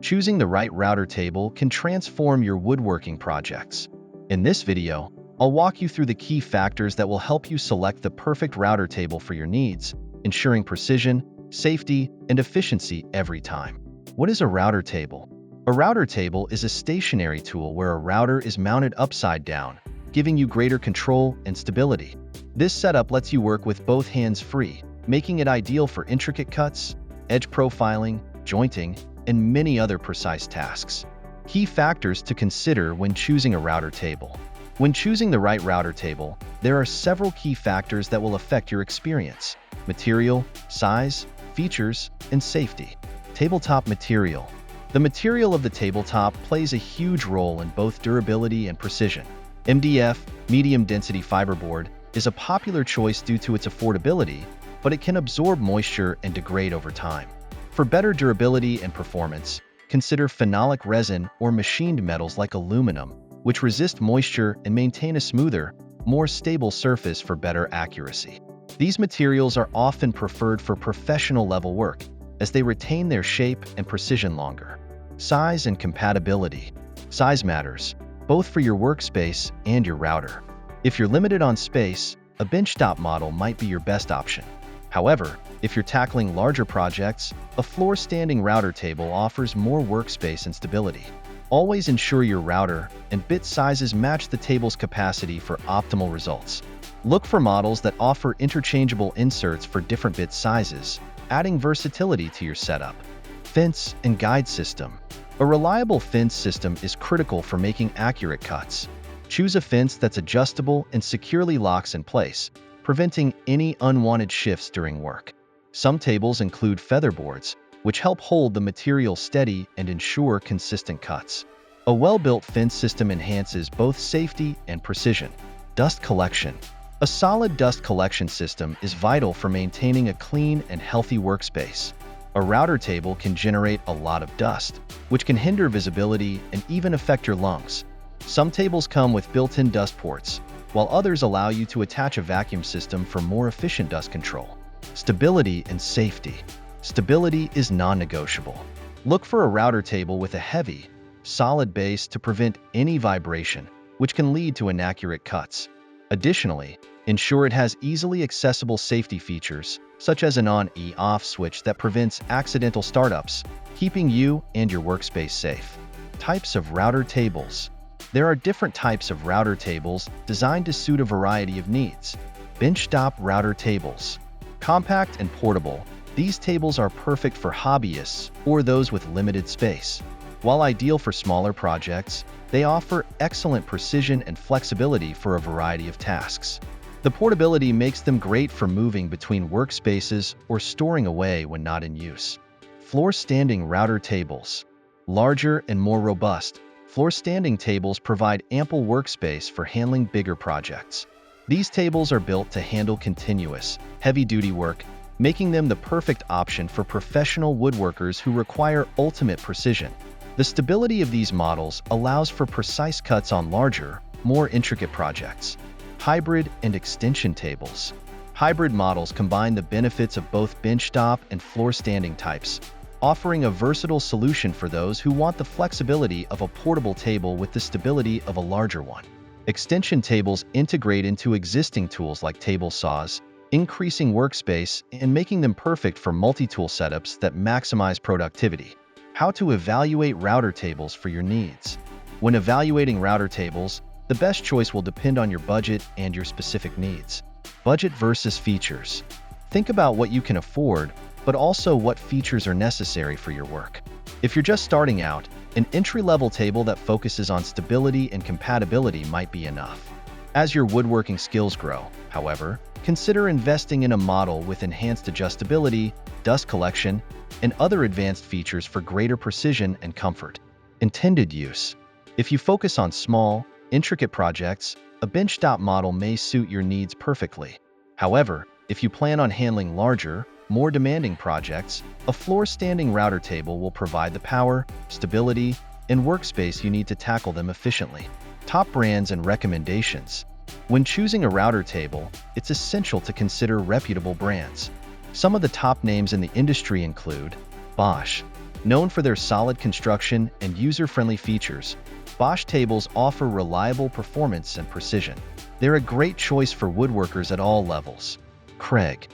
Choosing the right router table can transform your woodworking projects. In this video, I'll walk you through the key factors that will help you select the perfect router table for your needs, ensuring precision, safety, and efficiency every time. What is a router table? A router table is a stationary tool where a router is mounted upside down, giving you greater control and stability. This setup lets you work with both hands free, making it ideal for intricate cuts, edge profiling, jointing, and many other precise tasks. Key factors to consider when choosing a router table. When choosing the right router table, there are several key factors that will affect your experience: material, size, features, and safety. Tabletop material. The material of the tabletop plays a huge role in both durability and precision. MDF, medium density fiberboard, is a popular choice due to its affordability, but it can absorb moisture and degrade over time. For better durability and performance, consider phenolic resin or machined metals like aluminum, which resist moisture and maintain a smoother, more stable surface for better accuracy. These materials are often preferred for professional-level work, as they retain their shape and precision longer. Size and compatibility. Size matters, both for your workspace and your router. If you're limited on space, a benchtop model might be your best option. However, if you're tackling larger projects, a floor-standing router table offers more workspace and stability. Always ensure your router and bit sizes match the table's capacity for optimal results. Look for models that offer interchangeable inserts for different bit sizes, adding versatility to your setup. Fence and guide system. A reliable fence system is critical for making accurate cuts. Choose a fence that's adjustable and securely locks in place, preventing any unwanted shifts during work. Some tables include featherboards, which help hold the material steady and ensure consistent cuts. A well-built fence system enhances both safety and precision. Dust collection. A solid dust collection system is vital for maintaining a clean and healthy workspace. A router table can generate a lot of dust, which can hinder visibility and even affect your lungs. Some tables come with built-in dust ports, while others allow you to attach a vacuum system for more efficient dust control. Stability and safety. Stability is non-negotiable. Look for a router table with a heavy, solid base to prevent any vibration, which can lead to inaccurate cuts. Additionally, ensure it has easily accessible safety features, such as an on-off switch that prevents accidental startups, keeping you and your workspace safe. Types of router tables. There are different types of router tables designed to suit a variety of needs. Benchtop router tables. Compact and portable, these tables are perfect for hobbyists or those with limited space. While ideal for smaller projects, they offer excellent precision and flexibility for a variety of tasks. The portability makes them great for moving between workspaces or storing away when not in use. Floor-standing router tables. Larger and more robust, floor-standing tables provide ample workspace for handling bigger projects. These tables are built to handle continuous, heavy-duty work, making them the perfect option for professional woodworkers who require ultimate precision. The stability of these models allows for precise cuts on larger, more intricate projects. Hybrid and extension tables. Hybrid models combine the benefits of both benchtop and floor-standing types, offering a versatile solution for those who want the flexibility of a portable table with the stability of a larger one. Extension tables integrate into existing tools like table saws, increasing workspace and making them perfect for multi-tool setups that maximize productivity. How to evaluate router tables for your needs. When evaluating router tables, the best choice will depend on your budget and your specific needs. Budget versus features. Think about what you can afford, but also what features are necessary for your work. If you're just starting out, an entry-level table that focuses on stability and compatibility might be enough. As your woodworking skills grow, however, consider investing in a model with enhanced adjustability, dust collection, and other advanced features for greater precision and comfort. Intended use. If you focus on small, intricate projects, a benchtop model may suit your needs perfectly. However, if you plan on handling larger, more demanding projects, a floor-standing router table will provide the power, stability, and workspace you need to tackle them efficiently. Top brands and recommendations. When choosing a router table, it's essential to consider reputable brands. Some of the top names in the industry include Bosch. Known for their solid construction and user-friendly features, Bosch tables offer reliable performance and precision. They're a great choice for woodworkers at all levels. Craig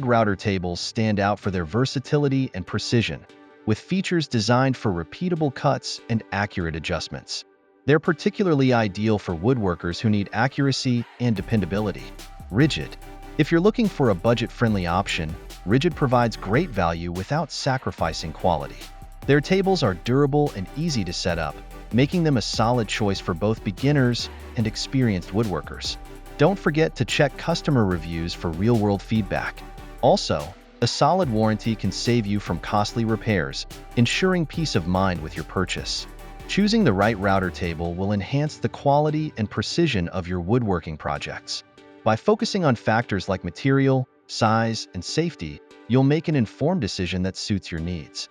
router tables stand out for their versatility and precision, with features designed for repeatable cuts and accurate adjustments. They're particularly ideal for woodworkers who need accuracy and dependability. Rigid. If you're looking for a budget-friendly option, Rigid provides great value without sacrificing quality. Their tables are durable and easy to set up, making them a solid choice for both beginners and experienced woodworkers. Don't forget to check customer reviews for real-world feedback. Also, a solid warranty can save you from costly repairs, ensuring peace of mind with your purchase. Choosing the right router table will enhance the quality and precision of your woodworking projects. By focusing on factors like material, size, and safety, you'll make an informed decision that suits your needs.